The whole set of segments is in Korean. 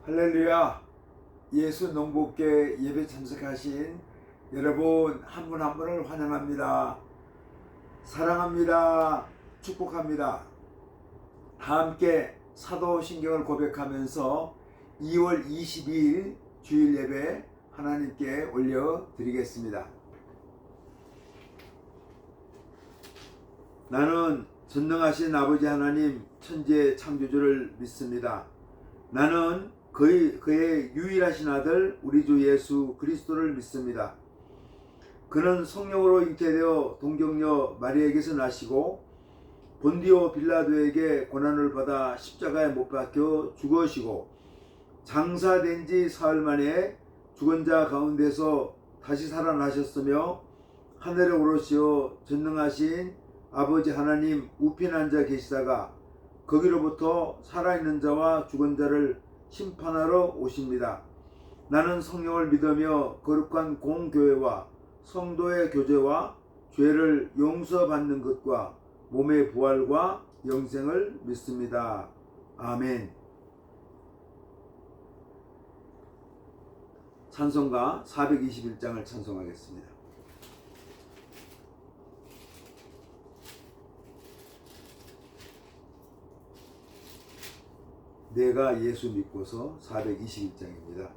할렐루야. 예수 농복계 예배 참석하신 여러분 한 분 한 분을 환영합니다. 사랑합니다. 축복합니다. 다 함께 사도신경을 고백하면서 2월 22일 주일 예배 하나님께 올려드리겠습니다. 나는 전능하신 아버지 하나님 천지의 창조주를 믿습니다. 나는 그의 유일하신 아들 우리 주 예수 그리스도를 믿습니다. 그는 성령으로 잉태되어 동정녀 마리아에게서 나시고 본디오 빌라도에게 고난을 받아 십자가에 못 박혀 죽으시고 장사된 지 사흘 만에 죽은 자 가운데서 다시 살아나셨으며 하늘에 오르시어 전능하신 아버지 하나님 우편에 앉아 계시다가 거기로부터 살아있는 자와 죽은 자를 심판하러 오십니다. 나는 성령을 믿으며 거룩한 공교회와 성도의 교제와 죄를 용서받는 것과 몸의 부활과 영생을 믿습니다. 아멘. 찬송가 421장을 찬송하겠습니다. 내가 예수 믿고서 421장입니다.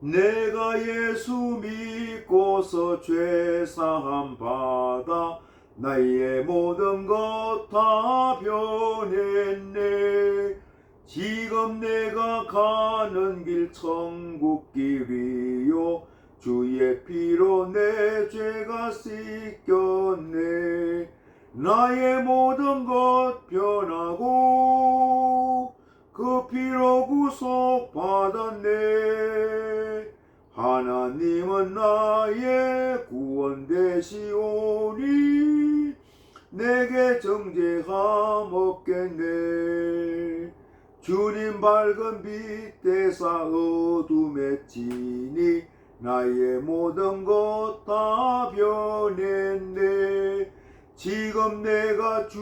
내가 예수 믿고서 죄사함 받아 나의 모든 것 다 변했네. 지금 내가 가는 길 천국 길이요 주의 피로 내 죄가 씻겼네. 나의 모든 것 변하고 그 피로 구속받았네. 하나님은 나의 구원 되시오니 내게 정죄함 없겠네. 주님 밝은 빛 대사 어둠에 지니 나의 모든 것 다 변했네. 지금 내가 주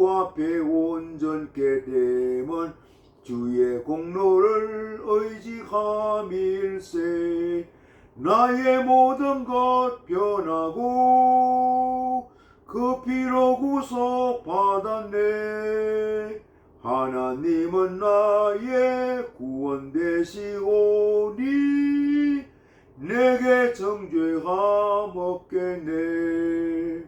앞에 온전케 되면 주의 공로를 의지함일세. 나의 모든 것 변하고 그 피로 구속받았네. 하나님은 나의 구원 되시오니 내게 정죄함 없겠네.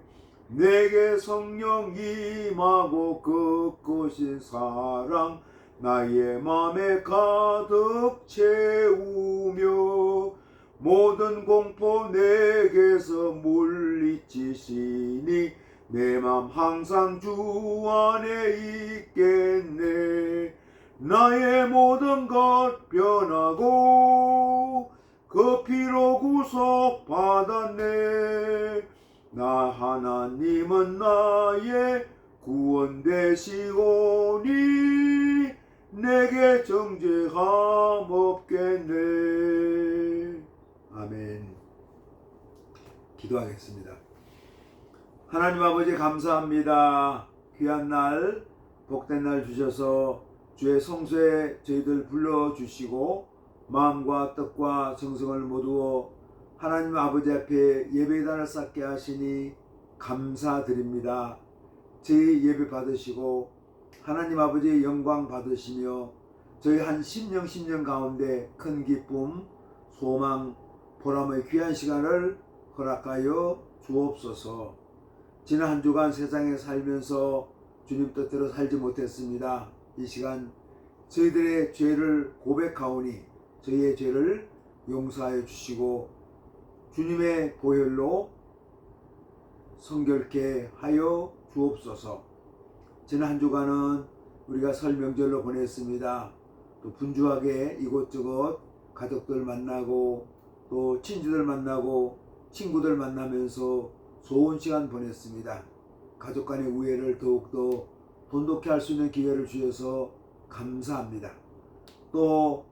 내게 성령 임하고 끝끝인 사랑 나의 맘에 가득 채우며 모든 공포 내게서 물리치시니 내 맘 항상 주 안에 있겠네. 나의 모든 것 변하고 그 피로 구속받았네. 나 하나님은 나의 구원 되시오니 내게 정죄함 없겠네. 아멘. 기도하겠습니다. 하나님 아버지 감사합니다. 귀한 날 복된 날 주셔서 주의 성소에 저희들 불러주시고 마음과 뜻과 정성을 모두어 하나님 아버지 앞에 예배단을 쌓게 하시니 감사드립니다. 저희 예배 받으시고 하나님 아버지의 영광 받으시며 저희 한 10년 가운데 큰 기쁨, 소망, 보람의 귀한 시간을 허락하여 주옵소서. 지난 한 주간 세상에 살면서 주님 뜻대로 살지 못했습니다. 이 시간 저희들의 죄를 고백하오니 저희의 죄를 용서하여 주시고 주님의 보혈로 성결케 하여 주옵소서. 지난 한 주간은 우리가 설 명절로 보냈습니다. 또 분주하게 이곳저곳 가족들 만나고 또 친지들 만나고 친구들 만나면서 좋은 시간 보냈습니다. 가족 간의 우애를 더욱더 돈독히 할 수 있는 기회를 주셔서 감사합니다. 또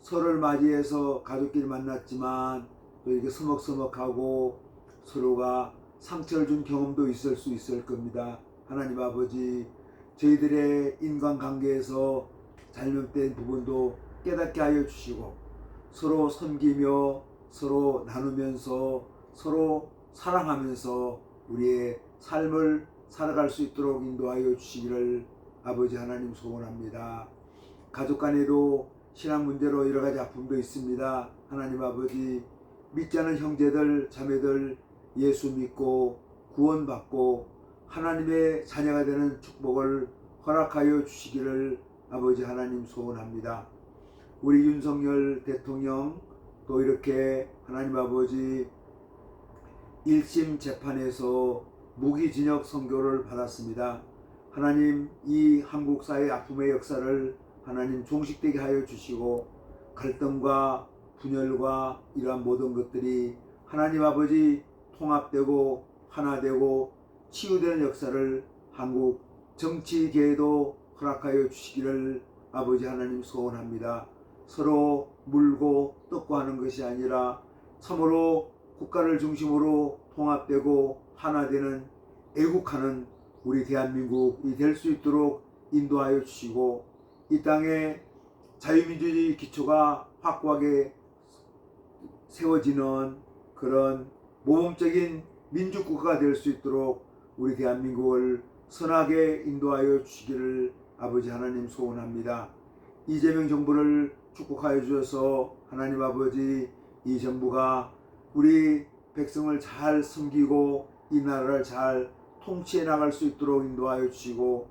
설을 맞이해서 가족끼리 만났지만 또 이렇게 서먹서먹하고 서로가 상처를 준 경험도 있을 수 있을 겁니다. 하나님 아버지, 저희들의 인간관계에서 잘못된 부분도 깨닫게 하여 주시고 서로 섬기며 서로 나누면서 서로 사랑하면서 우리의 삶을 살아갈 수 있도록 인도하여 주시기를 아버지 하나님 소원합니다. 가족 간에도 신앙 문제로 여러 가지 아픔도 있습니다. 하나님 아버지, 믿지 않은 형제들 자매들 예수 믿고 구원받고 하나님의 자녀가 되는 축복을 허락하여 주시기를 아버지 하나님 소원합니다. 우리 윤석열 대통령 또 이렇게 하나님 아버지 1심 재판에서 무기징역 선고를 받았습니다. 하나님, 이 한국 사회의 아픔의 역사를 하나님 종식되게 하여 주시고 갈등과 분열과 이러한 모든 것들이 하나님 아버지 통합되고 하나되고 치유되는 역사를 한국 정치계에도 허락하여 주시기를 아버지 하나님 소원합니다. 서로 물고 뜯고 하는 것이 아니라 참으로 국가를 중심으로 통합되고 하나되는 애국하는 우리 대한민국이 될 수 있도록 인도하여 주시고 이 땅에 자유민주주의 기초가 확고하게 세워지는 그런 모범적인 민주국가가 될 수 있도록 우리 대한민국을 선하게 인도하여 주시기를 아버지 하나님 소원합니다. 이재명 정부를 축복하여 주셔서 하나님 아버지 이 정부가 우리 백성을 잘 섬기고 이 나라를 잘 통치해 나갈 수 있도록 인도하여 주시고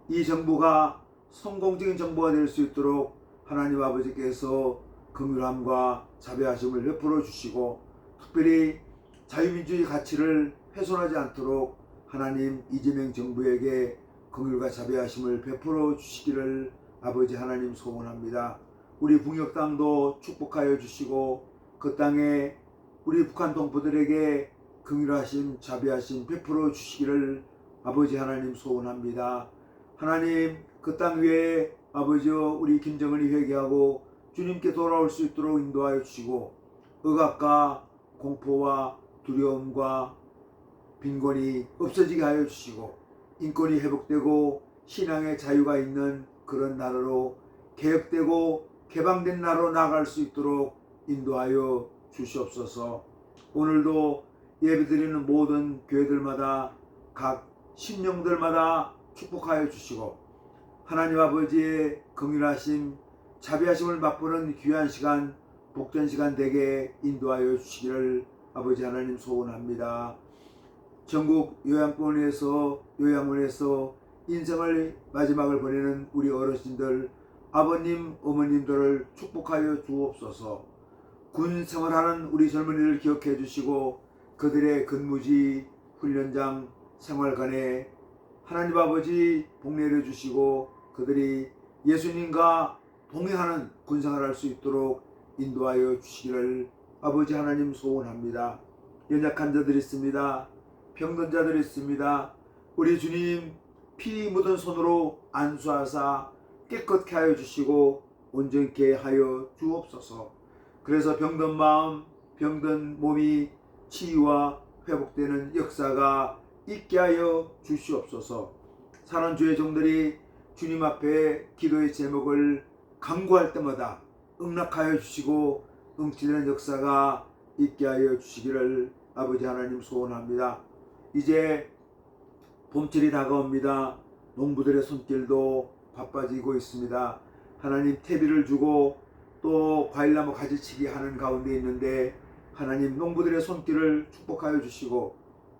이 정부가 성공적인 정부가 될 수 있도록 하나님 아버지께서 긍휼함과 자비하심을 베풀어 주시고 특별히 자유민주주의 가치를 훼손하지 않도록 하나님 이재명 정부에게 긍휼과 자비하심을 베풀어 주시기를 아버지 하나님 소원합니다. 우리 북녘 땅도 축복하여 주시고 그 땅에 우리 북한 동포들에게 긍휼하심 자비하심 베풀어 주시기를 아버지 하나님 소원합니다. 하나님, 그 땅 위에 아버지여 우리 김정은이 회개하고 주님께 돌아올 수 있도록 인도하여 주시고 억압과 공포와 두려움과 빈곤이 없어지게 하여 주시고 인권이 회복되고 신앙의 자유가 있는 그런 나라로 개혁되고 개방된 나라로 나아갈 수 있도록 인도하여 주시옵소서. 오늘도 예배드리는 모든 교회들마다 각 신령들마다 축복하여 주시고 하나님 아버지의 긍휼하심 자비하심을 맛보는 귀한 시간 복된 시간 되게 인도하여 주시기를 아버지 하나님 소원합니다. 전국 요양원에서 인생을 마지막을 보내는 우리 어르신들 아버님 어머님들을 축복하여 주옵소서. 군 생활하는 우리 젊은이를 기억해 주시고 그들의 근무지 훈련장 생활관에 하나님 아버지 복 내려 주시고 그들이 예수님과 동행하는 군생활을 할 수 있도록 인도하여 주시기를 아버지 하나님 소원합니다. 연약한 자들이 있습니다. 병든 자들이 있습니다. 우리 주님 피 묻은 손으로 안수하사 깨끗게 하여 주시고 온전케 하여 주옵소서. 그래서 병든 마음 병든 몸이 치유와 회복되는 역사가 있게 하여 주시옵소서. 사는 주의 종들이 주님 앞에 기도의 제목을 간구할 때마다 응낙하여 주시고 응치되는 역사가 있게 하여 주시기를 아버지 하나님 소원합니다. 이제 봄철이 다가옵니다. 농부들의 손길도 바빠지고 있습니다. 하나님 퇴비를 주고 또 과일나무 가지치기 하는 가운데 있는데 하나님 농부들의 손길을 축복하여 주시고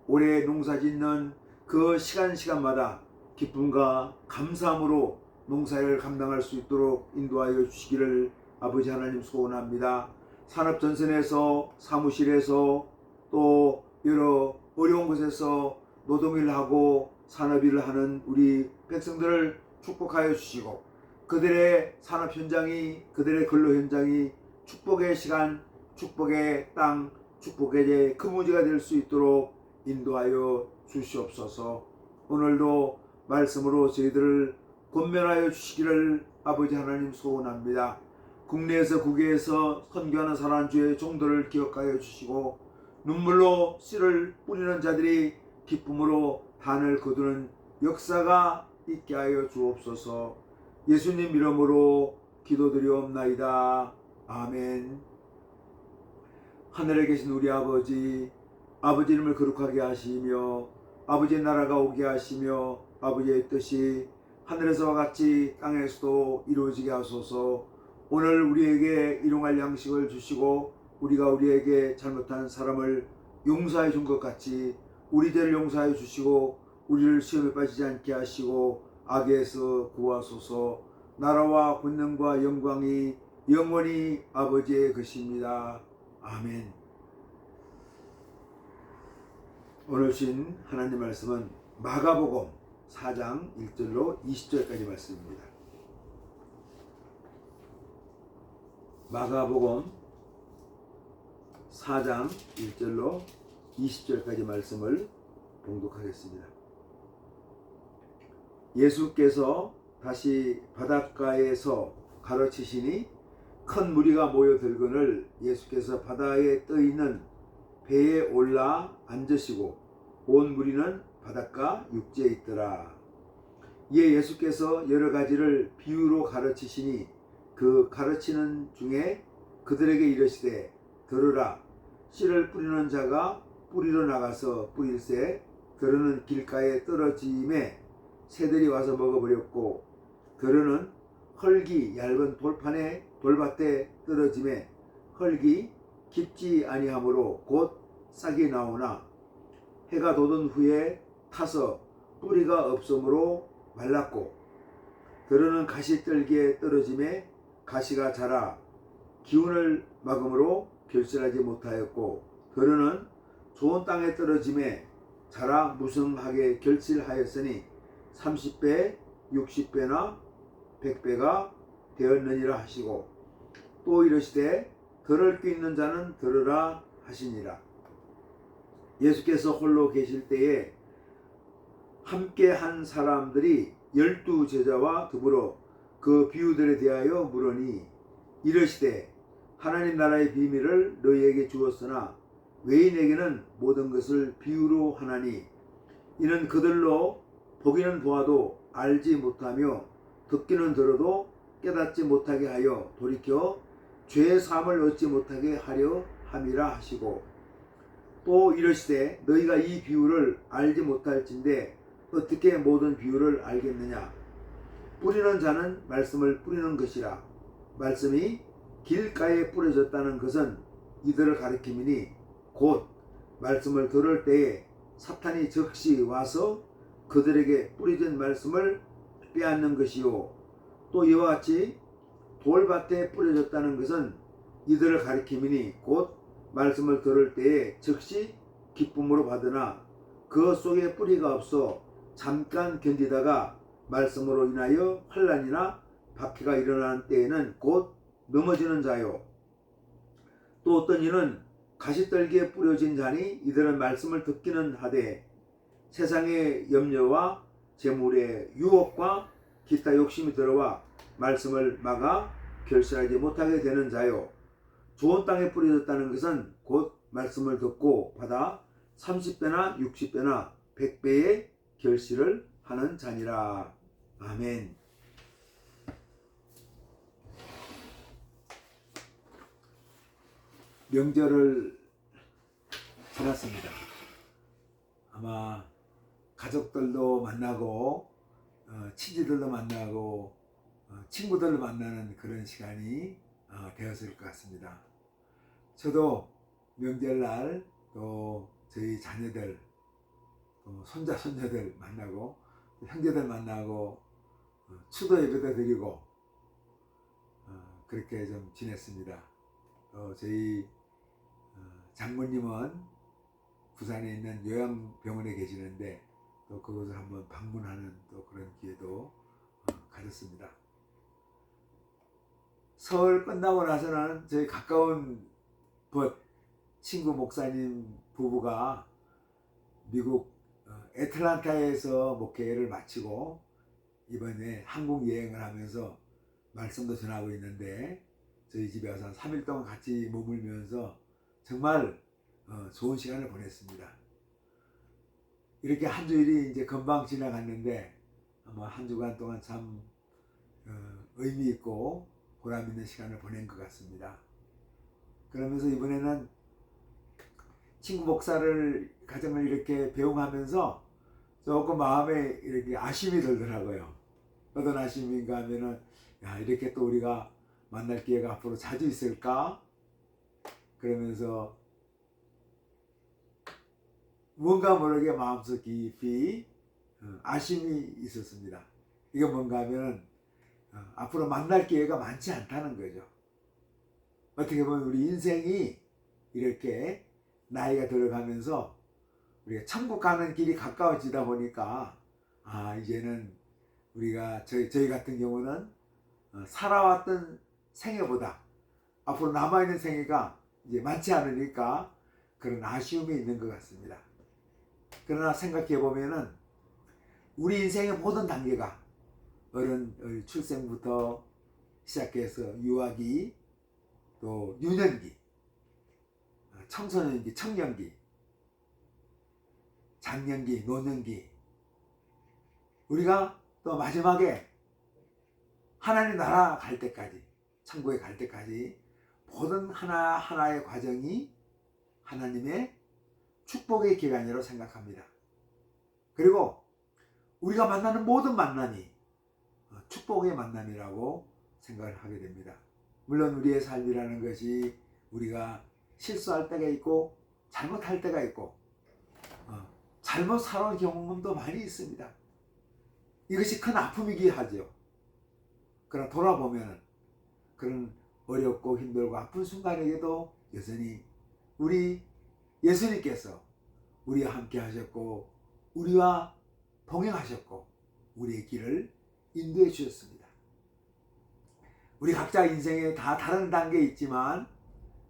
올해 농사 짓는 그 시간마다 기쁨과 감사함으로 농사를 감당할 수 있도록 인도하여 주시기를 아버지 하나님 소원합니다. 산업전선에서 사무실에서 또 여러 어려운 곳에서 노동일을 하고 산업일을 하는 우리 백성들을 축복하여 주시고 그들의 산업 현장이 그들의 근로 현장이 축복의 시간 축복의 땅 축복의 근무지가 될 수 있도록 인도하여 주시옵소서. 오늘도 말씀으로 저희들을 권면하여 주시기를 아버지 하나님 소원합니다. 국내에서 국외에서 선교하는 사랑 주의 종들을 기억하여 주시고 눈물로 씨를 뿌리는 자들이 기쁨으로 단을 거두는 역사가 있게 하여 주옵소서. 예수님 이름으로 기도드리옵나이다. 아멘. 하늘에 계신 우리 아버지, 아버지 이름을 거룩하게 하시며 아버지의 나라가 오게 하시며 아버지의 뜻이 하늘에서와 같이 땅에서도 이루어지게 하소서. 오늘 우리에게 일용할 양식을 주시고 우리가 우리에게 잘못한 사람을 용서해 준 것 같이 우리 죄를 용서해 주시고 우리를 시험에 빠지지 않게 하시고 악에서 구하소서. 나라와 권능과 영광이 영원히 아버지의 것입니다. 아멘. 오늘 신 하나님 말씀은 마가복음 4장 1절로 20절까지 말씀입니다. 마가복음 4장 1절로 20절까지 말씀을 봉독하겠습니다. 예수께서 다시 바닷가에서 가르치시니 큰 무리가 모여들거늘 예수께서 바다에 떠 있는 배에 올라 앉으시고 온 무리는 바닷가 육지에 있더라. 이에 예수께서 여러 가지를 비유로 가르치시니 그 가르치는 중에 그들에게 이르시되 들으라. 씨를 뿌리는 자가 뿌리러 나가서 뿌릴새 들으는 길가에 떨어짐에 새들이 와서 먹어버렸고 들으는 흙이 얇은 돌밭에 떨어짐에 흙이 깊지 아니하므로 곧 싹이 나오나 해가 돋은 후에 타서 뿌리가 없으므로 말랐고 들으는 가시떨기에 떨어짐에 가시가 자라 기운을 막음으로 결실하지 못하였고 들으는 좋은 땅에 떨어짐에 자라 무성하게 결실하였으니 30배, 60배나 100배가 되었느니라 하시고 또 이르시되 들을 귀 있는 자는 들으라 하시니라. 예수께서 홀로 계실 때에 함께 한 사람들이 12제자와 더불어 그 비유들에 대하여 물으니 이르시되 하나님 나라의 비밀을 너희에게 주었으나 외인에게는 모든 것을 비유로 하나니 이는 그들로 보기는 보아도 알지 못하며 듣기는 들어도 깨닫지 못하게 하여 돌이켜 죄의 사함을 얻지 못하게 하려 함이라 하시고 또 이르시되 너희가 이 비유를 알지 못할진대 어떻게 모든 비유를 알겠느냐. 뿌리는 자는 말씀을 뿌리는 것이라. 말씀이 길가에 뿌려졌다는 것은 이들을 가리킴이니 곧 말씀을 들을 때에 사탄이 즉시 와서 그들에게 뿌려진 말씀을 빼앗는 것이요. 또 이와 같이 돌밭에 뿌려졌다는 것은 이들을 가리킴이니 곧 말씀을 들을 때에 즉시 기쁨으로 받으나 그 속에 뿌리가 없어 잠깐 견디다가 말씀으로 인하여 환난이나 박해가 일어나는 때에는 곧 넘어지는 자요. 또 어떤 이는 가시떨기에 뿌려진 자니 이들은 말씀을 듣기는 하되 세상의 염려와 재물의 유혹과 기타 욕심이 들어와 말씀을 막아 결실하지 못하게 되는 자요. 좋은 땅에 뿌려졌다는 것은 곧 말씀을 듣고 받아 30배나 60배나 100배의 결실을 하는 자니라. 아멘. 명절을 지났습니다. 아마 가족들도 만나고 친지들도 만나고 친구들을 만나는 그런 시간이 되었을 것 같습니다. 저도 명절날 또 저희 자녀들 또 손자 손녀들 만나고 형제들 만나고 추도 예배도 드리고 그렇게 좀 지냈습니다. 또 저희 장모님은 부산에 있는 요양병원에 계시는데 또 그곳을 한번 방문하는 또 그런 기회도 가졌습니다. 설 끝나고 나서는 저희 가까운 친구 목사님 부부가 미국 애틀란타에서 목회를 마치고 이번에 한국 여행을 하면서 말씀도 전하고 있는데 저희 집에 와서 한 3일 동안 같이 머물면서 정말 좋은 시간을 보냈습니다. 이렇게 한 주일이 이제 금방 지나갔는데 아마 한 주간 동안 참 의미 있고 보람 있는 시간을 보낸 것 같습니다. 그러면서 이번에는 친구 목사를 가정을 이렇게 배웅하면서 조금 마음에 이렇게 아쉬움이 들더라고요. 어떤 아쉬움인가 하면은 야, 이렇게 또 우리가 만날 기회가 앞으로 자주 있을까? 그러면서 뭔가 모르게 마음속 깊이 아쉬움이 있었습니다. 이게 뭔가 하면 앞으로 만날 기회가 많지 않다는 거죠. 어떻게 보면 우리 인생이 이렇게 나이가 들어가면서 우리가 천국 가는 길이 가까워지다 보니까 이제는 우리가 저희 같은 경우는 살아왔던 생애보다 앞으로 남아있는 생애가 이제 많지 않으니까 그런 아쉬움이 있는 것 같습니다. 그러나 생각해 보면은 우리 인생의 모든 단계가 어른 출생부터 시작해서 유아기, 또 유년기, 청소년기, 청년기, 장년기, 노년기, 우리가 또 마지막에 하나님 나라 갈 때까지, 천국에 갈 때까지 모든 하나하나의 과정이 하나님의 축복의 기간이라고 생각합니다. 그리고 우리가 만나는 모든 만남이 축복의 만남이라고 생각을 하게 됩니다. 물론 우리의 삶이라는 것이 우리가 실수할 때가 있고 잘못할 때가 있고 잘못 살아온 경험도 많이 있습니다. 이것이 큰 아픔이기도 하죠. 그러나 돌아보면 그런 어렵고 힘들고 아픈 순간에게도 여전히 우리 예수님께서 우리와 함께 하셨고 우리와 동행하셨고 우리의 길을 인도해 주셨습니다. 우리 각자 인생에 다 다른 단계에 있지만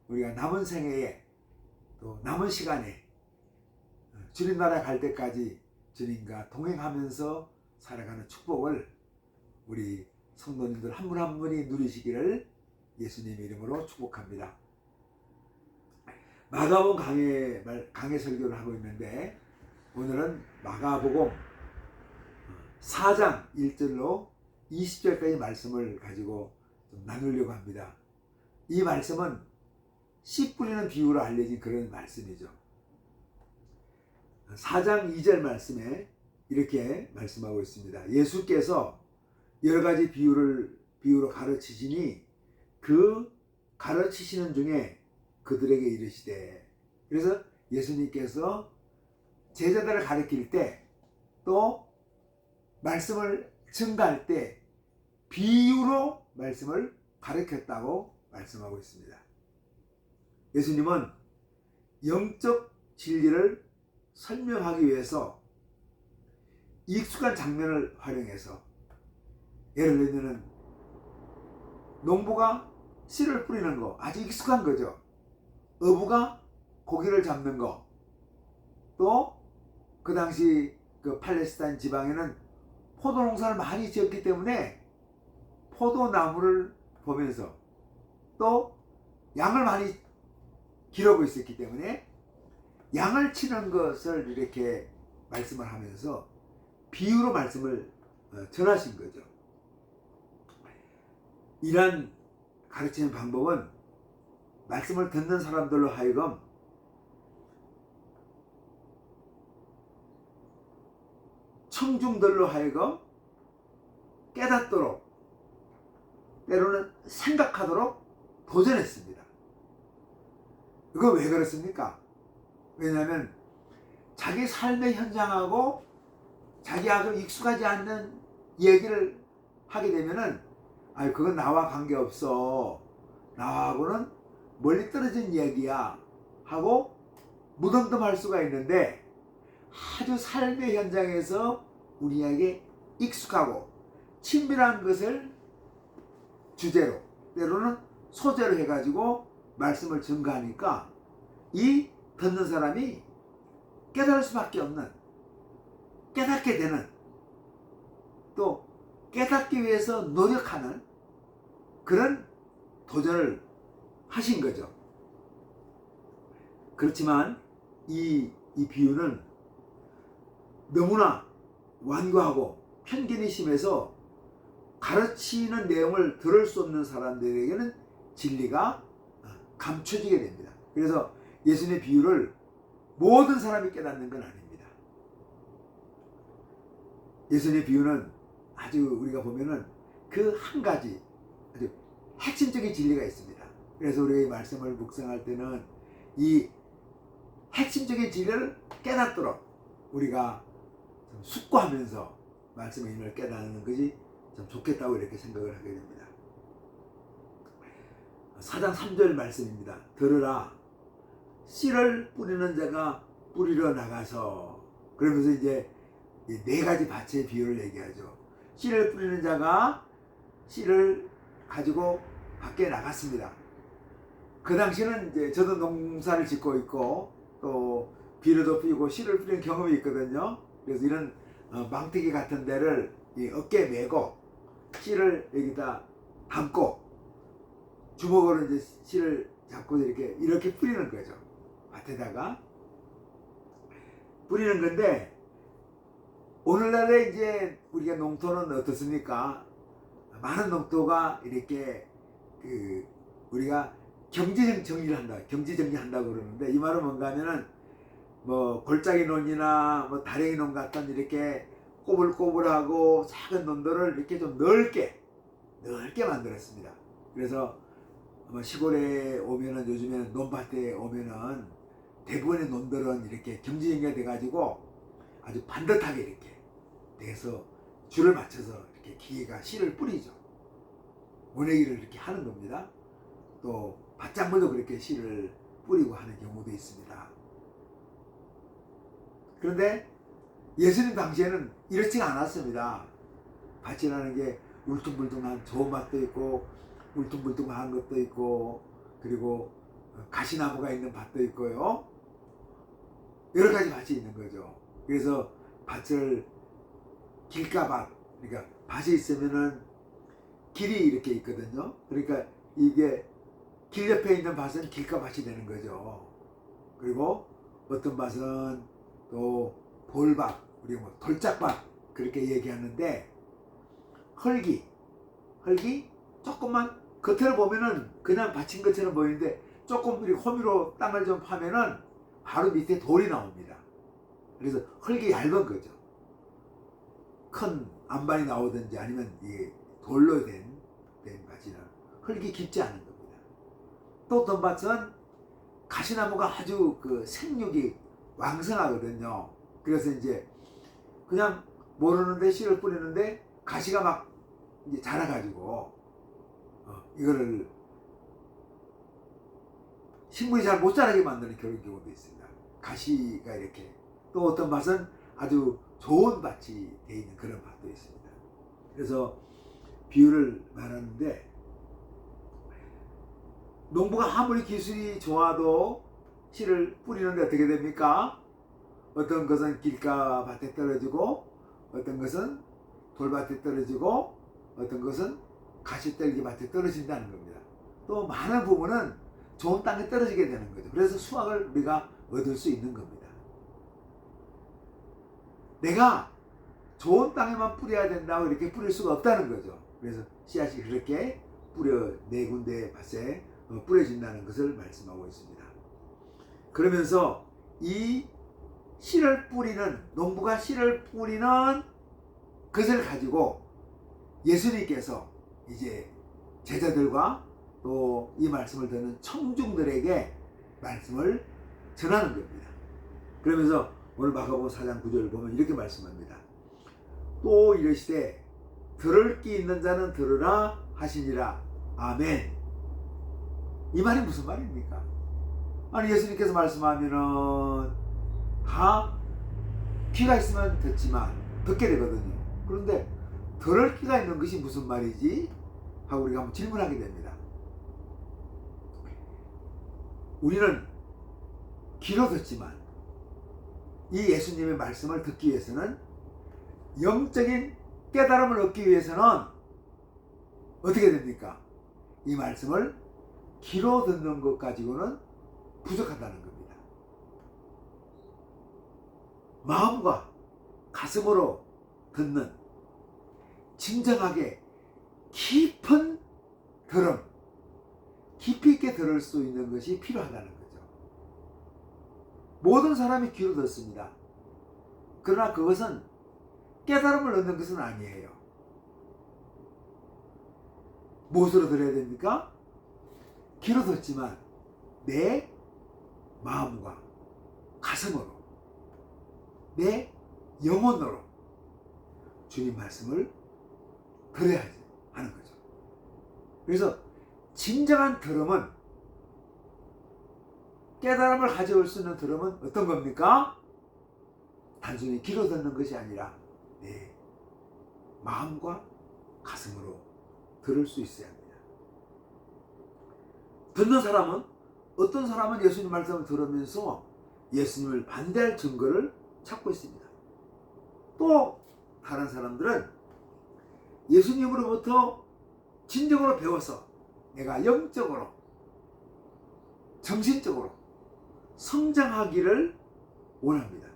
우리가 남은 생애에 또 남은 시간에 주님 나라에 갈 때까지 주님과 동행하면서 살아가는 축복을 우리 성도님들 한 분 한 분이 누리시기를 예수님의 이름으로 축복합니다. 마가복음 강해 설교를 하고 있는데 오늘은 마가복음 4장 1절로 20절까지 말씀을 가지고 좀 나누려고 합니다. 이 말씀은 씨 뿌리는 비유로 알려진 그런 말씀이죠. 4장 2절 말씀에 이렇게 말씀하고 있습니다. 예수께서 여러 가지 비유로 가르치시니 그 가르치시는 중에 그들에게 이르시되, 그래서 예수님께서 제자들을 가르칠 때 또 말씀을 증가할 때 비유로 말씀을 가르쳤다고 말씀하고 있습니다. 예수님은 영적 진리를 설명하기 위해서 익숙한 장면을 활용해서, 예를 들면 농부가 씨를 뿌리는 거 아주 익숙한 거죠. 어부가 고기를 잡는 거, 또 그 당시 그 팔레스타인 지방에는 포도 농사를 많이 지었기 때문에 포도나무를 보면서 또 양을 많이 기르고 있었기 때문에 양을 치는 것을 이렇게 말씀을 하면서 비유로 말씀을 전하신 거죠. 이러한 가르치는 방법은 말씀을 듣는 사람들로 하여금 청중들로 하여금 깨닫도록, 때로는 생각하도록 도전했습니다. 이거 왜 그렇습니까? 왜냐하면 자기 삶의 현장하고 자기하고 익숙하지 않는 얘기를 하게 되면은 그건 나와 관계없어, 나하고는 멀리 떨어진 얘기야 하고 무덤덤할 수가 있는데, 아주 삶의 현장에서 우리에게 익숙하고 친밀한 것을 주제로, 때로는 소재로 해가지고 말씀을 증가하니까 이 듣는 사람이 깨달을 수밖에 없는, 깨닫게 되는, 또 깨닫기 위해서 노력하는 그런 도전을 하신 거죠. 그렇지만 이 비유는 너무나 완고하고 편견이 심해서 가르치는 내용을 들을 수 없는 사람들에게는 진리가 감춰지게 됩니다. 그래서 예수님의 비유를 모든 사람이 깨닫는 건 아닙니다. 예수님의 비유는 아주 우리가 보면은 그 한 가지 아주 핵심적인 진리가 있습니다. 그래서 우리가 이 말씀을 묵상할 때는 이 핵심적인 진리를 깨닫도록 우리가 좀 숙고하면서 말씀의 의미를 깨닫는 것이 참 좋겠다고 이렇게 생각을 하게 됩니다. 4장 3절 말씀입니다. 들으라, 씨를 뿌리는 자가 뿌리러 나가서, 그러면서 이제 네 가지 밭의 비유를 얘기하죠. 씨를 뿌리는 자가 씨를 가지고 밖에 나갔습니다. 그 당시는 이제 저도 농사를 짓고 있고 또 비료도 피우고 씨를 뿌리는 경험이 있거든요. 그래서 이런 망태기 같은 데를 어깨에 메고 씨를 여기다 담고 주먹으로 이제 씨를 잡고 이렇게 뿌리는 거죠. 밭에다가 뿌리는 건데, 오늘날에 이제 우리가 농토는 어떻습니까? 많은 농토가 이렇게 우리가 경제 정리를 한다고 그러는데, 이 말은 뭔가 하면은 뭐 골짜기 논이나 뭐 다랭이 논 같은 이렇게 꼬불꼬불하고 작은 논들을 이렇게 좀 넓게 만들었습니다. 그래서 시골에 오면은, 요즘에는 논밭에 오면은 대부분의 논들은 이렇게 경지정리가 돼가지고 아주 반듯하게 이렇게 돼서 줄을 맞춰서 이렇게 기계가 씨를 뿌리죠. 모내기를 이렇게 하는 겁니다. 또 밭작물도 그렇게 씨를 뿌리고 하는 경우도 있습니다. 그런데 예수님 당시에는 이렇지가 않았습니다. 밭이라는 게 울퉁불퉁한 좋은 밭도 있고 울퉁불퉁한 것도 있고, 그리고 가시나무가 있는 밭도 있고요. 여러 가지 밭이 있는 거죠. 그래서 밭을 길가밭, 그러니까 밭이 있으면은 길이 이렇게 있거든요. 그러니까 이게 길 옆에 있는 밭은 길가밭이 되는 거죠. 그리고 어떤 밭은 또 볼밭, 우리가 뭐 돌짝밭 그렇게 얘기하는데, 흙이 조금만 겉으로 보면은 그냥 밭인 것처럼 보이는데, 조금 우리 호미로 땅을 좀 파면은 바로 밑에 돌이 나옵니다. 그래서 흙이 얇은 거죠. 큰 안반이 나오든지 아니면 이게 돌로 된 밭이나 흙이 깊지 않은 겁니다. 또 어떤 밭은 가시나무가 아주 생육이 왕성하거든요. 그래서 이제 그냥 모르는데 씨를 뿌리는데 가시가 막 이제 자라가지고 이거를 식물이 잘 못 자라게 만드는 그런 경우도 있습니다. 가시가 이렇게. 또 어떤 밭은 아주 좋은 밭이 되어 있는 그런 밭도 있습니다. 그래서 비유를 말하는데, 농부가 아무리 기술이 좋아도 씨를 뿌리는데 어떻게 됩니까? 어떤 것은 길가 밭에 떨어지고, 어떤 것은 돌밭에 떨어지고, 어떤 것은 가시떨기 밭에 떨어진다는 겁니다. 또 많은 부분은 좋은 땅에 떨어지게 되는 거죠. 그래서 수확을 우리가 얻을 수 있는 겁니다. 내가 좋은 땅에만 뿌려야 된다고 이렇게 뿌릴 수가 없다는 거죠. 그래서 씨앗이 그렇게 네 군데 밭에 뿌려진다는 것을 말씀하고 있습니다. 그러면서 이 씨를 뿌리는, 농부가 씨를 뿌리는 것을 가지고 예수님께서 이제 제자들과 또 이 말씀을 듣는 청중들에게 말씀을 전하는 겁니다. 그러면서 오늘 마가복음 4장 9절을 보면 이렇게 말씀합니다. 또 이르시되 들을 귀 있는 자는 들으라 하시니라. 아멘. 이 말이 무슨 말입니까? 아니, 예수님께서 말씀하면은 다 귀가 있으면 듣게 되거든요. 그런데 들을 귀가 있는 것이 무슨 말이지? 하고 우리가 한번 질문하게 됩니다. 우리는 귀로 듣지만 이 예수님의 말씀을 듣기 위해서는, 영적인 깨달음을 얻기 위해서는 어떻게 됩니까? 이 말씀을 귀로 듣는 것 가지고는 부족하다는 겁니다. 마음과 가슴으로 듣는, 진정하게 깊은 들음, 깊이 있게 들을 수 있는 것이 필요하다는 거죠. 모든 사람이 귀로 듣습니다. 그러나 그것은 깨달음을 얻는 것은 아니에요. 무엇으로 들어야 됩니까? 귀로 듣지만 내 마음과 가슴으로, 내 영혼으로 주님 말씀을 들어야지 하는 거죠. 그래서 진정한 들음은, 깨달음을 가져올 수 있는 들음은 어떤 겁니까? 단순히 귀로 듣는 것이 아니라 내 마음과 가슴으로 들을 수 있어야 합니다. 듣는 사람은, 어떤 사람은 예수님 말씀을 들으면서 예수님을 반대할 증거를 찾고 있습니다. 또 다른 사람들은 예수님으로부터 진정으로 배워서 내가 영적으로, 정신적으로 성장하기를 원합니다.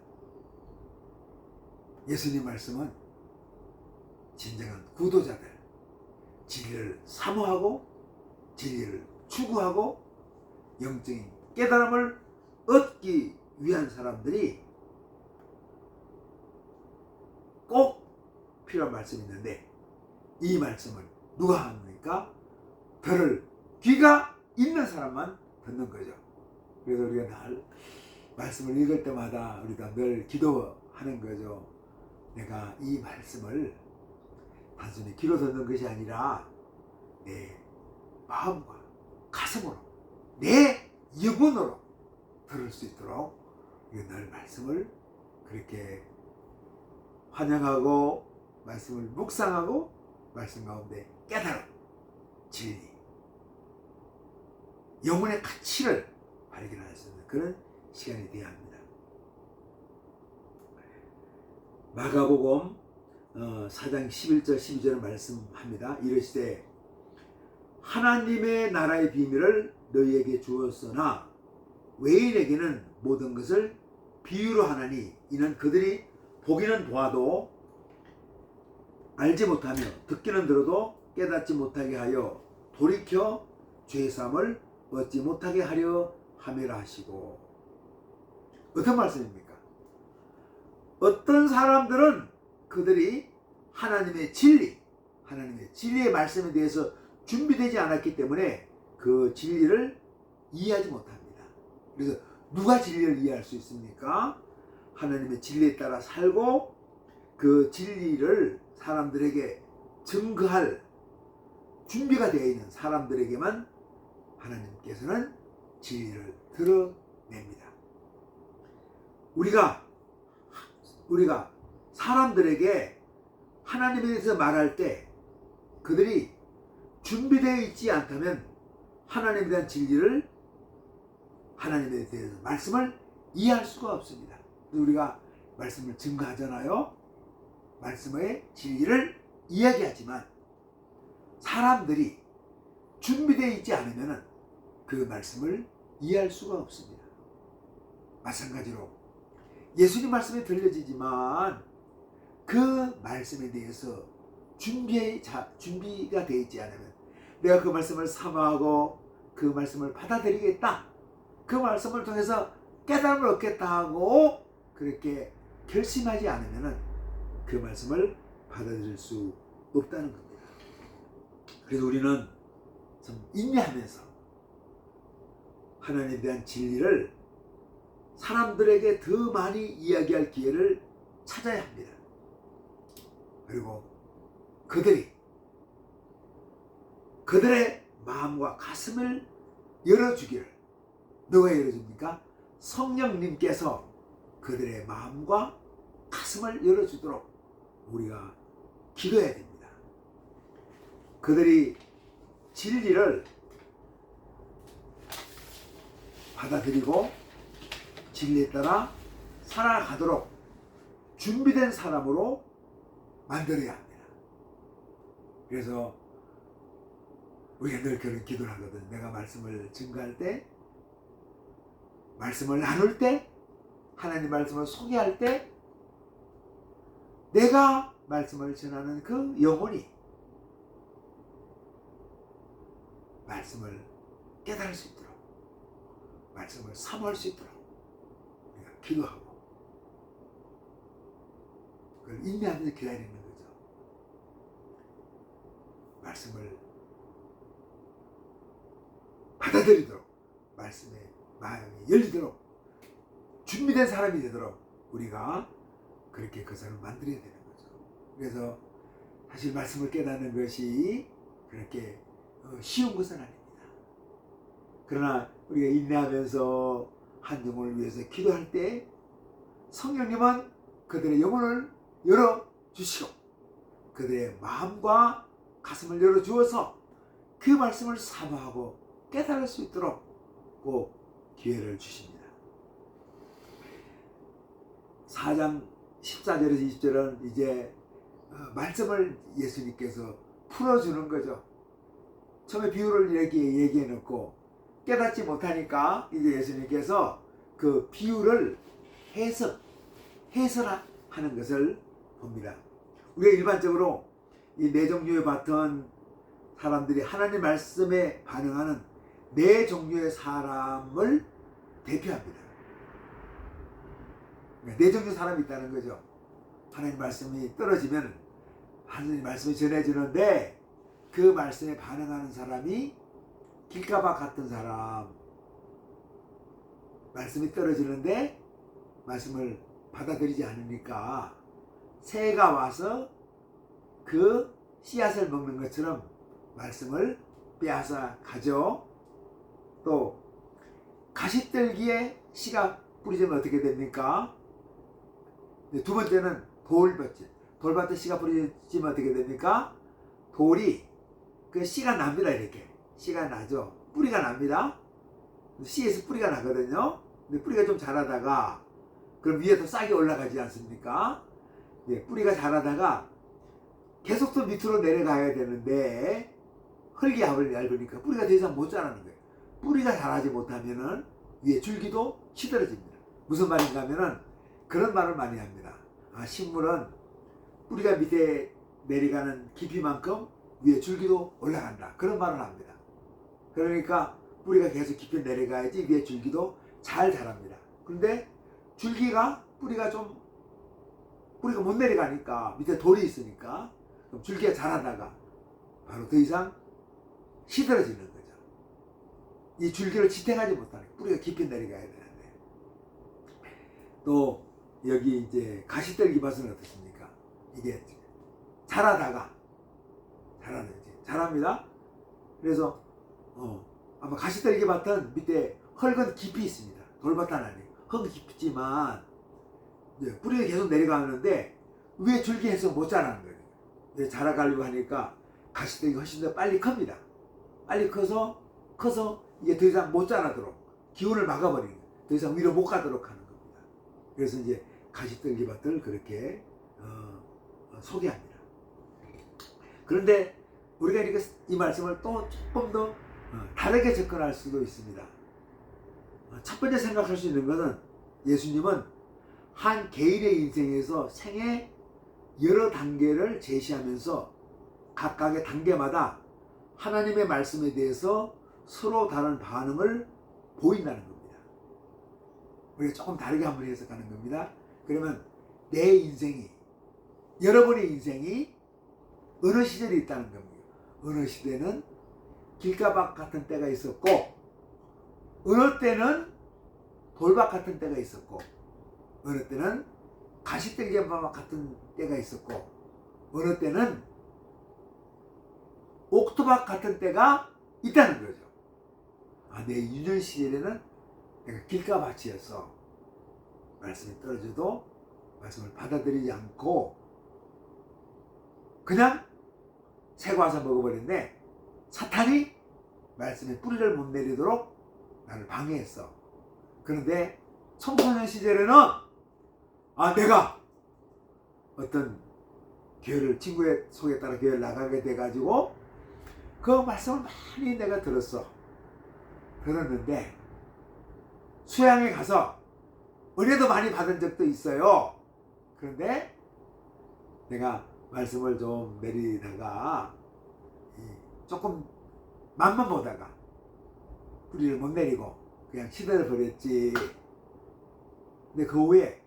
예수님 말씀은 진정한 구도자들, 진리를 사모하고 진리를 추구하고 영적인 깨달음을 얻기 위한 사람들이 꼭 필요한 말씀이 있는데, 이 말씀을 누가 합니까? 들을 귀가 있는 사람만 듣는 거죠. 그래서 우리가 늘 말씀을 읽을 때마다 우리가 늘 기도하는 거죠. 내가 이 말씀을 단순히 귀로 듣는 것이 아니라 내 마음과 가슴으로, 내 영혼으로 들을 수 있도록 늘 말씀을 그렇게 환영하고 말씀을 묵상하고 말씀 가운데 깨달음, 진리, 영혼의 가치를 발견할 수 있는 그런 시간이 되어야 합니다. 마가복음 4장 11절 12절을 말씀합니다. 이르시되 하나님의 나라의 비밀을 너희에게 주었으나 외인에게는 모든 것을 비유로 하나니 이는 그들이 보기는 보아도 알지 못하며 듣기는 들어도 깨닫지 못하게 하여 돌이켜 죄사함을 얻지 못하게 하려 함이라 하시고. 어떤 말씀입니까? 어떤 사람들은 그들이 하나님의 진리의 말씀에 대해서 준비되지 않았기 때문에 그 진리를 이해하지 못합니다. 그래서 누가 진리를 이해할 수 있습니까? 하나님의 진리에 따라 살고 그 진리를 사람들에게 증거할 준비가 되어 있는 사람들에게만 하나님께서는 진리를 드러냅니다. 우리가 사람들에게 하나님에 대해서 말할 때 그들이 준비되어 있지 않다면 하나님에 대한 진리를, 하나님에 대해서 말씀을 이해할 수가 없습니다. 우리가 말씀을 증거하잖아요. 말씀의 진리를 이야기하지만 사람들이 준비되어 있지 않으면 그 말씀을 이해할 수가 없습니다. 마찬가지로 예수님 말씀이 들려지지만 그 말씀에 대해서 준비가 되어 있지 않으면, 내가 그 말씀을 사모하고 그 말씀을 받아들이겠다, 그 말씀을 통해서 깨달음을 얻겠다 하고 그렇게 결심하지 않으면 그 말씀을 받아들일 수 없다는 겁니다. 그래서 우리는 좀 인내하면서 하나님에 대한 진리를 사람들에게 더 많이 이야기할 기회를 찾아야 합니다. 그리고 그들의 마음과 가슴을 열어주기를. 누가 열어줍니까? 성령님께서 그들의 마음과 가슴을 열어주도록 우리가 기도해야 됩니다. 그들이 진리를 받아들이고 진리에 따라 살아가도록 준비된 사람으로 만들어야 합니다. 그래서 우리가 늘 그런 기도를 하거든. 내가 말씀을 증거할 때, 말씀을 나눌 때, 하나님 말씀을 소개할 때 내가 말씀을 전하는 그 영혼이 말씀을 깨달을 수 있도록, 말씀을 사모할 수 있도록 우리가 기도하고 그걸 인내하면서 기다리는 거죠. 말씀을 받아들이도록, 말씀에 마음이 열리도록, 준비된 사람이 되도록 우리가 그렇게 그 사람을 만들어야 되는 거죠. 그래서 사실 말씀을 깨닫는 것이 그렇게 쉬운 것은 아닙니다. 그러나 우리가 인내하면서 한 영혼을 위해서 기도할 때 성령님은 그들의 영혼을 열어주시고 그들의 마음과 가슴을 열어주어서 그 말씀을 사모하고 깨달을 수 있도록 꼭 기회를 주십니다. 4장 14절에서 20절은 이제 말씀을 예수님께서 풀어주는 거죠. 처음에 비유를 이렇게 얘기해 놓고 깨닫지 못하니까 이제 예수님께서 그 비유를 해설하는 것을 봅니다. 우리가 일반적으로 이 네 종류의 밭은 사람들이 하나님 말씀에 반응하는 네 종류의 사람을 대표합니다. 네 종류 사람이 있다는 거죠. 하나님 말씀이 떨어지면 하나님 말씀이 전해지는데 그 말씀에 반응하는 사람이 길가밭 같은 사람, 말씀이 떨어지는데 말씀을 받아들이지 않으니까 새가 와서 그 씨앗을 먹는 것처럼 말씀을 빼앗아 가죠. 또 가시떨기에 씨가 뿌리지면 어떻게 됩니까? 두 번째는 돌밭에 씨가 뿌리지면 어떻게 됩니까? 돌이 그 씨가 납니다. 이렇게 씨가 나죠. 뿌리가 납니다. 씨에서 뿌리가 나거든요. 근데 뿌리가 좀 자라다가 그럼 위에 더 싹이 올라가지 않습니까? 네, 뿌리가 자라다가 계속 또 밑으로 내려가야 되는데 흙이 얇으니까 뿌리가 더 이상 못 자라는 거예요. 뿌리가 자라지 못하면은 위에 줄기도 시들어집니다. 무슨 말인가 하면은 그런 말을 많이 합니다. 식물은 뿌리가 밑에 내려가는 깊이만큼 위에 줄기도 올라간다. 그런 말을 합니다. 그러니까 뿌리가 계속 깊이 내려가야지 위에 줄기도 잘 자랍니다. 그런데 뿌리가 못 내려가니까 밑에 돌이 있으니까 그럼 줄기가 자라다가 바로 더 이상 시들어지는 거죠. 이 줄기를 지탱하지 못하는 뿌리가 깊이 내려가야 되는데 또 여기 이제 가시떨기 밭은 어떻습니까? 이게 자랍니다. 그래서 아마 가시떨기 밭은 밑에 흙은 깊이 있습니다. 돌밭은 아니에요. 흙은 깊지만 뿌리가 계속 내려가는데 위에 줄기에서 못 자라는 거예요. 자라가려고 하니까 가시떨기가 훨씬 더 빨리 큽니다. 빨리 커서 이게 더 이상 못 자라도록 기운을 막아버리는 거예요. 더 이상 위로 못 가도록 하는 겁니다. 그래서 이제 가시떨기 밭을 그렇게 소개합니다. 그런데 우리가 이렇게 이 말씀을 또 조금 더 다르게 접근할 수도 있습니다. 첫 번째 생각할 수 있는 것은 예수님은 한 개인의 인생에서 생애 여러 단계를 제시하면서 각각의 단계마다 하나님의 말씀에 대해서 서로 다른 반응을 보인다는 겁니다. 우리가 조금 다르게 한번 해석하는 겁니다. 그러면 내 인생이, 여러분의 인생이 어느 시절이 있다는 겁니다. 어느 시대는 길가밭 같은 때가 있었고 어느 때는 돌밭 같은 때가 있었고 어느 때는 가시떨기밭 같은 때가 있었고 어느 때는 옥토밭 같은 때가 있다는 거죠. 내 유년 시절에는 내가 길가밭이었어. 말씀이 떨어져도 말씀을 받아들이지 않고 그냥 새가 와서 먹어버렸네. 사탄이 말씀에 뿌리를 못 내리도록 나를 방해했어. 그런데 청소년 시절에는 내가 어떤 교회를 친구의 소개에 따라 교회를 나가게 돼가지고 그 말씀을 많이 내가 들었는데 수양에 가서 은혜도 많이 받은 적도 있어요. 그런데 내가 말씀을 좀 내리다가 조금 맛만 보다가 뿌리를 못 내리고 그냥 시들어 버렸지. 근데 그 후에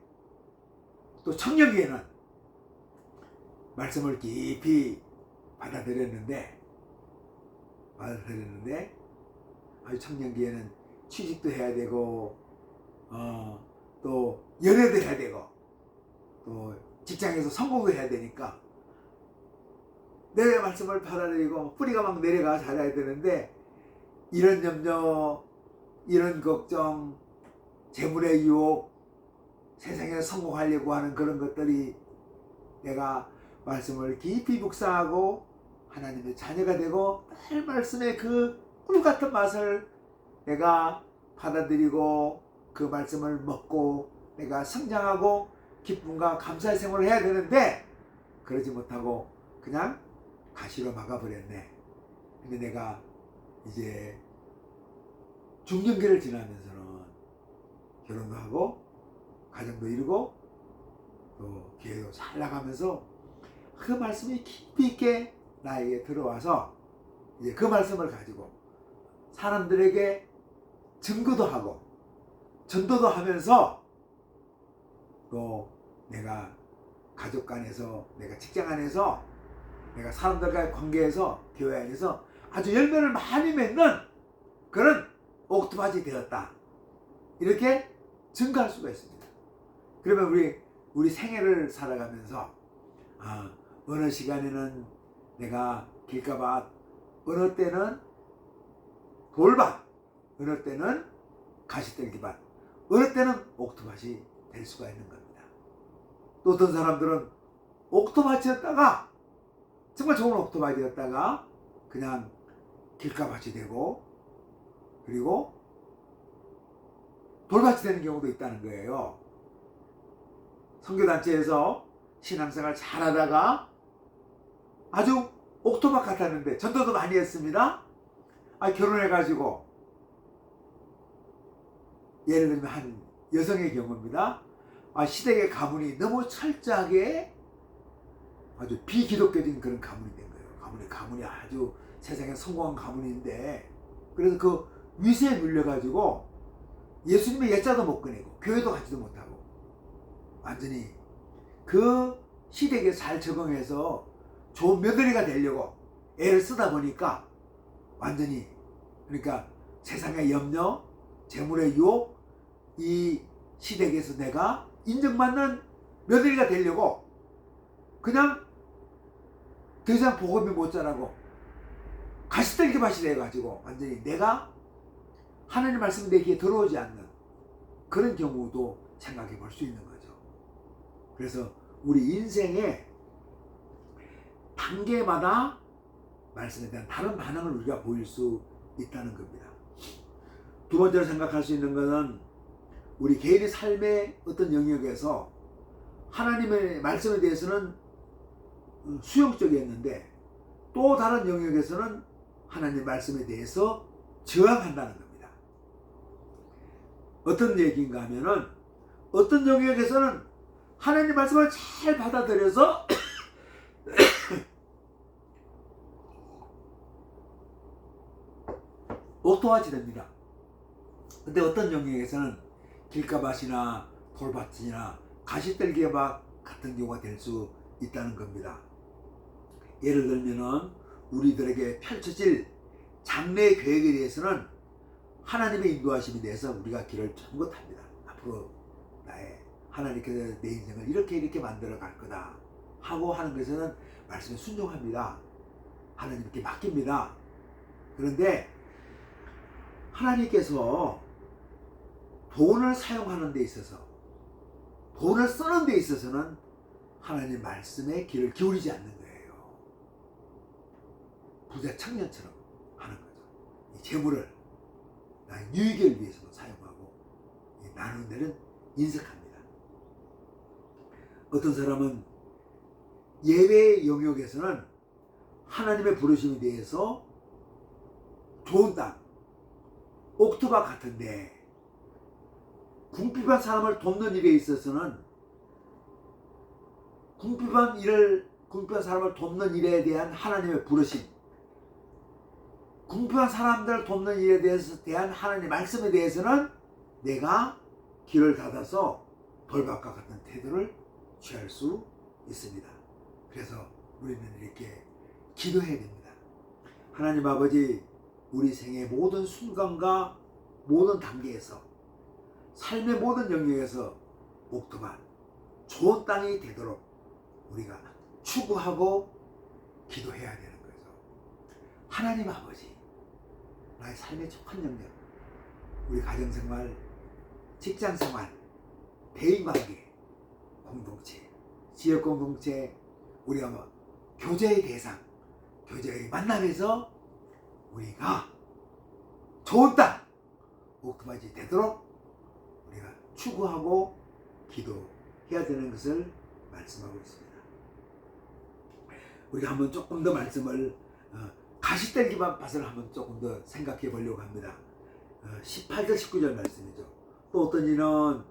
또 청년기에는 말씀을 깊이 받아들였는데 아주 청년기에는 취직도 해야 되고 또 연애도 해야 되고 또 직장에서 성공도 해야 되니까 내 말씀을 받아들이고 뿌리가 막 내려가 자라야 되는데 이런 염려, 이런 걱정, 재물의 유혹, 세상에서 성공하려고 하는 그런 것들이 내가 말씀을 깊이 묵상하고 하나님의 자녀가 되고 늘 말씀의 그 꿀같은 맛을 내가 받아들이고 그 말씀을 먹고 내가 성장하고 기쁨과 감사의 생활을 해야 되는데 그러지 못하고 그냥 가시로 막아버렸네. 근데 내가 이제 중년기를 지나면서는 결혼도 하고 가정도 이루고 또 교회도 잘 나가면서 그 말씀이 깊이 있게 나에게 들어와서 이제 그 말씀을 가지고 사람들에게 증거도 하고 전도도 하면서 또 내가 가족 간에서 내가 직장 안에서 내가 사람들과의 관계에서 교회 안에서 아주 열매를 많이 맺는 그런 옥토바지 되었다. 이렇게 증거할 수가 있습니다. 그러면 우리 생애를 살아가면서 어느 시간에는 내가 길가밭, 어느 때는 돌밭, 어느 때는 가시떨기밭, 어느 때는 옥토밭이 될 수가 있는 겁니다. 또 어떤 사람들은 옥토밭이었다가 정말 좋은 옥토밭이었다가 그냥 길가밭이 되고 그리고 돌밭이 되는 경우도 있다는 거예요. 선교단체에서 신앙생활 잘하다가 아주 옥토밭 같았는데 전도도 많이 했습니다. 결혼해가지고 예를 들면 한 여성의 경우입니다. 시댁의 가문이 너무 철저하게 아주 비기독교적인 그런 가문이 된 거예요. 가문이 아주 세상에 성공한 가문인데 그래서 그 위세에 눌려가지고 예수님의 옛자도 못 꺼내고 교회도 가지도 못하고 완전히 그 시댁에 잘 적응해서 좋은 며느리가 되려고 애를 쓰다 보니까 완전히 그러니까 세상의 염려, 재물의 유혹, 이 시댁에서 내가 인정받는 며느리가 되려고 그냥 더 이상 복음이 못 자라고 가시떨기밭이 돼가지고 완전히 내가 하나님 말씀이 내 귀에 들어오지 않는 그런 경우도 생각해 볼 수 있는 거죠. 그래서 우리 인생의 단계마다 말씀에 대한 다른 반응을 우리가 보일 수 있다는 겁니다. 두 번째로 생각할 수 있는 것은 우리 개인의 삶의 어떤 영역에서 하나님의 말씀에 대해서는 수용적이었는데 또 다른 영역에서는 하나님 말씀에 대해서 저항한다는 겁니다. 어떤 얘기인가 하면은 어떤 영역에서는 하나님 말씀을 잘 받아들여서 옥토밭이 됩니다. 근데 어떤 영역에서는 길가밭이나 돌밭이나 가시떨기밭 같은 경우가 될 수 있다는 겁니다. 예를 들면은 우리들에게 펼쳐질 장래 계획에 대해서는 하나님의 인도하심에 대해서 우리가 길을 쫓긋합니다. 앞으로 하나님께서 내 인생을 이렇게 만들어 갈 거다 하고 하는 것에는 말씀에 순종합니다. 하나님께 맡깁니다. 그런데 하나님께서 돈을 사용하는 데 있어서 돈을 쓰는 데 있어서는 하나님 말씀에 귀를 기울이지 않는 거예요. 부자 청년처럼 하는 거죠. 이 재물을 나의 유익을 위해서 사용하고 나누는 데는 인색합니다. 어떤 사람은 예배의 영역에서는 하나님의 부르심에 대해서 좋은 땅, 옥토밭 같은데 궁핍한 사람을 돕는 일에 있어서는 궁핍한 사람을 돕는 일에 대한 하나님의 부르심 궁핍한 사람들을 돕는 일에 대한 하나님의 말씀에 대해서는 내가 귀를 닫아서 돌박과 같은 태도를 취할 수 있습니다. 그래서 우리는 이렇게 기도해야 됩니다. 하나님 아버지, 우리 생의 모든 순간과 모든 단계에서, 삶의 모든 영역에서 옥토밭, 좋은 땅이 되도록 우리가 추구하고 기도해야 되는 거죠. 하나님 아버지, 나의 삶의 촉한 영역, 우리 가정생활, 직장생활, 대인관계, 공동체, 지역공동체, 우리가 교제의 대상, 교제의 만남에서 우리가 좋은 땅, 옥토밭이 되도록 우리가 추구하고 기도해야 되는 것을 말씀하고 있습니다. 우리가 한번 조금 더 말씀을 가시떨기밭 밭을 한번 조금 더 생각해 보려고 합니다. 18절 19절 말씀이죠. 또 어떤 이는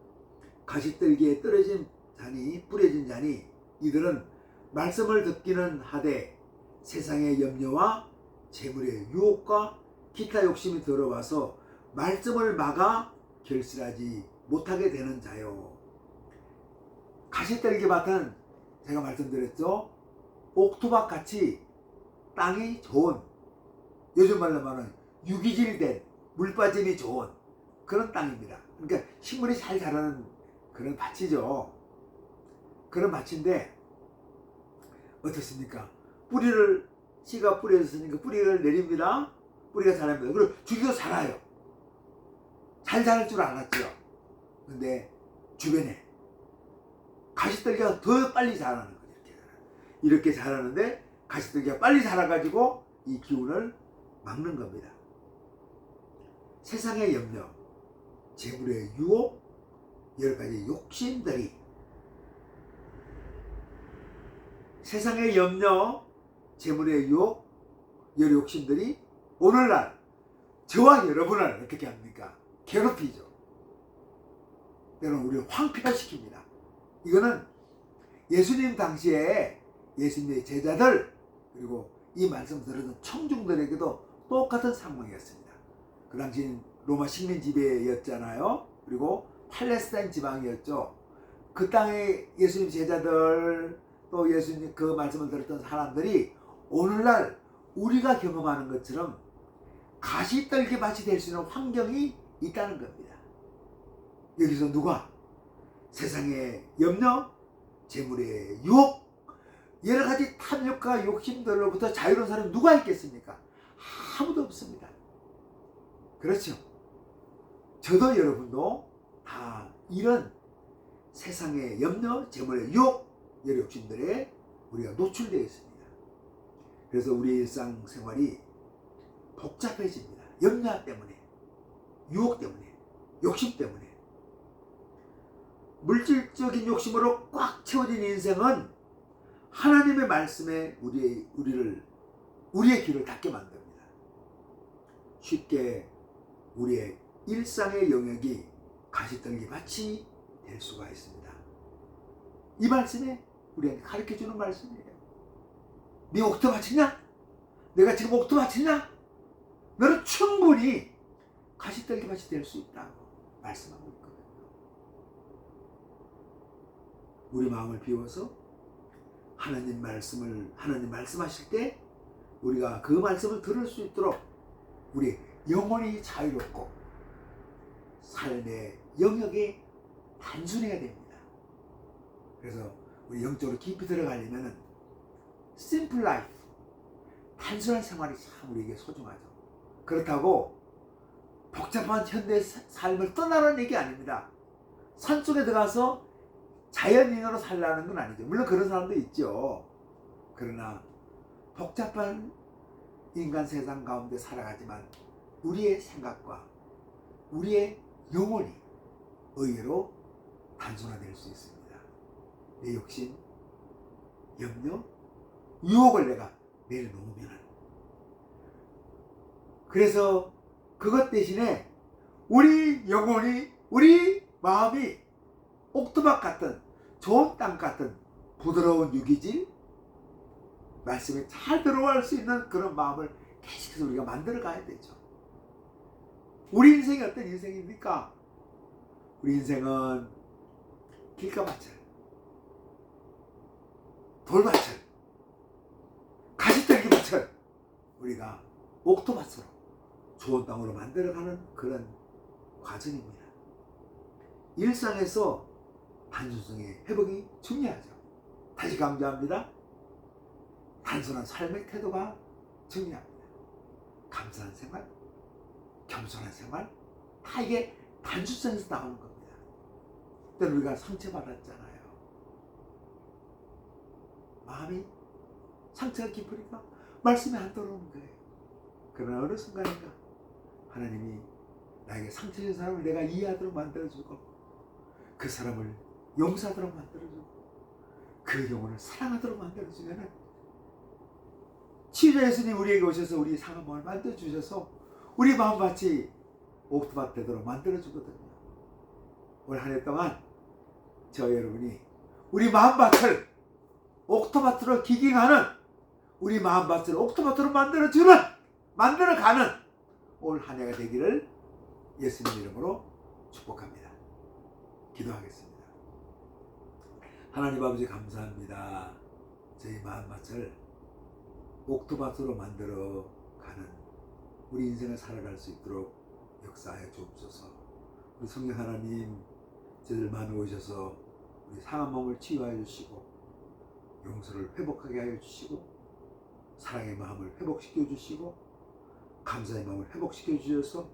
가시떨기에 떨어진 자니, 뿌려진 자니, 이들은 말씀을 듣기는 하되 세상의 염려와 재물의 유혹과 기타 욕심이 들어와서 말씀을 막아 결실하지 못하게 되는 자요. 가시떨기 밭은 제가 말씀드렸죠. 옥토밭 같이 땅이 좋은, 요즘 말로 말하는 유기질된, 물 빠짐이 좋은 그런 땅입니다. 그러니까 식물이 잘 자라는 그런 밭이죠. 그런 밭인데 어떻습니까? 씨가 뿌려졌으니까 뿌리를 내립니다. 뿌리가 자랍니다. 그리고 줄기도 자라요. 잘 자랄 줄 알았죠. 근데 주변에 가시떨기가 더 빨리 자라는 거죠. 이렇게 자라는데 가시떨기가 빨리 자라가지고 이 기운을 막는 겁니다. 세상의 염려, 재물의 유혹, 여러 가지 욕심들이, 세상의 염려, 재물의 유혹, 여러 욕심들이 오늘날 저와 여러분을 어떻게 합니까? 괴롭히죠. 때로는 우리를 황폐화시킵니다. 이거는 예수님 당시에 예수님의 제자들, 그리고 이 말씀 들었던 청중들에게도 똑같은 상황이었습니다. 그 당시는 로마 식민 지배였잖아요. 그리고 팔레스타인 지방이었죠. 그 땅에 예수님 제자들, 또 예수님 그 말씀을 들었던 사람들이 오늘날 우리가 경험하는 것처럼 가시떨기 밭이 될 수 있는 환경이 있다는 겁니다. 여기서 누가 세상의 염려, 재물의 유혹, 여러 가지 탐욕과 욕심들로부터 자유로운 사람이 누가 있겠습니까? 아무도 없습니다. 그렇죠. 저도 여러분도 다 이런 세상의 염려, 재물의 유혹, 여러 욕심들에 우리가 노출되어 있습니다. 그래서 우리의 일상생활이 복잡해집니다. 염려 때문에, 유혹 때문에, 욕심 때문에. 물질적인 욕심으로 꽉 채워진 인생은 하나님의 말씀에 우리의 귀를 닫게 만듭니다. 쉽게 우리의 일상의 영역이 가시떨기 밭이 될 수가 있습니다. 이 말씀에 우리에게 가르쳐주는 말씀이에요. 네 옥토밭이냐? 내가 지금 옥토밭이냐? 너는 충분히 가시떨기 밭이 될 수 있다고 말씀하고 있거든요. 우리 마음을 비워서 하나님 말씀하실 때 우리가 그 말씀을 들을 수 있도록 우리 영혼이 자유롭고 삶의 영역이 단순해야 됩니다. 그래서 우리 영적으로 깊이 들어가려면 심플 라이프, 단순한 생활이 참 우리에게 소중하죠. 그렇다고 복잡한 현대 삶을 떠나라는 얘기 아닙니다. 산속에 들어가서 자연인으로 살라는 건 아니죠. 물론 그런 사람도 있죠. 그러나 복잡한 인간 세상 가운데 살아가지만 우리의 생각과 우리의 영혼이 의외로 단순화될 수 있습니다. 내 욕심, 염려, 유혹을 내가 내려놓으면, 그래서 그것 대신에 우리 영혼이, 우리 마음이 옥토밭 같은 좋은 땅 같은 부드러운 유기질, 말씀에 잘 들어갈 수 있는 그런 마음을 계속해서 우리가 만들어 가야 되죠. 우리 인생이 어떤 인생입니까? 우리 인생은 길가마철, 돌마철, 가시떨기마철, 우리가 옥토밭으로 좋은 땅으로 만들어가는 그런 과정입니다. 일상에서 단순성의 회복이 중요하죠. 다시 강조합니다. 단순한 삶의 태도가 중요합니다. 감사한 생활, 겸손한 생활, 다 이게 단순성에서 나오는 겁니다. 때는 우리가 상처받았잖아요. 마음이 상처가 깊으니까 말씀이 안 들어오는 거예요. 그러나 어느 순간인가 하나님이 나에게 상처 준 사람을 내가 이해하도록 만들어주고, 그 사람을 용서하도록 만들어주고, 그 영혼을 사랑하도록 만들어주면은, 치유자 예수님 우리에게 오셔서 우리 상한 마음을 만들어주셔서 우리 마음밭이 옥토밭 되도록 만들어주거든요. 올 한 해 동안 저 여러분이 우리 마음밭을 옥토밭으로 기깅하는, 우리 마음밭을 옥토밭으로 만들어가는 올 한 해가 되기를 예수님 이름으로 축복합니다. 기도하겠습니다. 하나님 아버지 감사합니다. 저희 마음밭을 옥토밭으로 만들어가는 우리 인생을 살아갈 수 있도록 역사하여 주옵소서. 우리 성령 하나님, 저희들 마음에 오셔서 우리 상한 마음을 치유하여 주시고, 용서를 회복하게 하여 주시고, 사랑의 마음을 회복시켜 주시고, 감사의 마음을 회복시켜 주셔서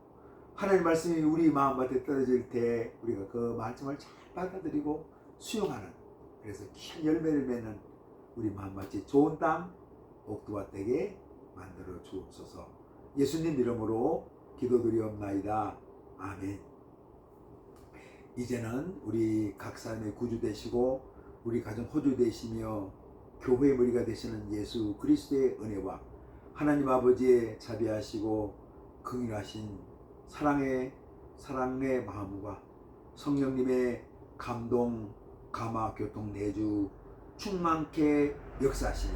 하나님 말씀이 우리 마음밭에 떨어질 때 우리가 그 말씀을 잘 받아들이고 수용하는, 그래서 귀한 열매를 맺는 우리 마음밭이 좋은 땅 옥토밭 되게 만들어 주옵소서. 예수님 이름으로 기도드리옵나이다. 아멘. 이제는 우리 각 사람의 구주 되시고 우리 가정 호주 되시며 교회의 머리가 되시는 예수 그리스도의 은혜와 하나님 아버지의 자비하시고 긍휼하신 사랑의 마음과 성령님의 감동, 감화, 교통, 내주 충만케 역사하시니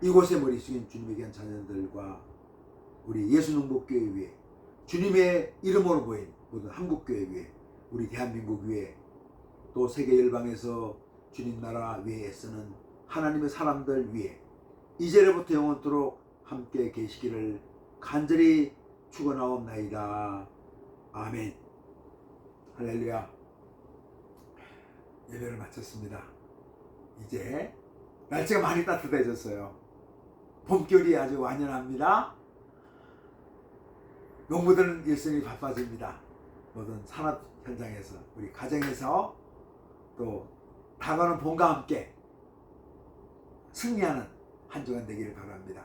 이곳에 머리 숙인 주님의 귀한 자녀들과 우리 예수농복교회 위에 주님의 이름으로 보인 모든 한국교회 위에 우리 대한민국 위에 또 세계 열방에서 주님 나라 위에 애쓰는 하나님의 사람들 위에 이제로부터 영원토록 함께 계시기를 간절히 축원하옵나이다. 아멘. 할렐루야. 예배를 마쳤습니다. 이제 날씨가 많이 따뜻해졌어요. 봄결이 아주 완연합니다. 농부들은 일생이 바빠집니다. 모든 산업 현장에서, 우리 가정에서 또 다가오는 봄과 함께 승리하는 한 주간 되기를 바랍니다.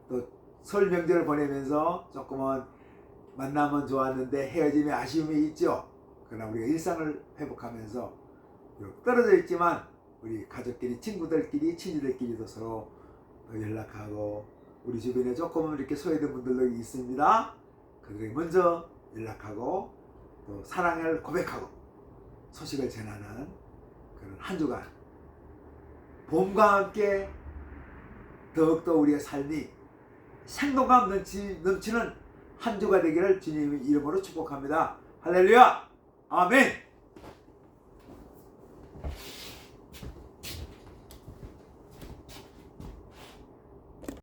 또 설 명절을 보내면서 조금은 만남은 좋았는데 헤어짐의 아쉬움이 있죠. 그러나 우리가 일상을 회복하면서 떨어져 있지만 우리 가족끼리, 친구들끼리, 친지들끼리도 서로 연락하고, 우리 주변에 조금 이렇게 소외된 분들도 있습니다. 그들에게 먼저 연락하고 또 사랑을 고백하고 소식을 전하는 그런 한 주간, 봄과 함께 더욱더 우리의 삶이 생동감 넘치는 한 주가 되기를 주님의 이름으로 축복합니다. 할렐루야. 아멘.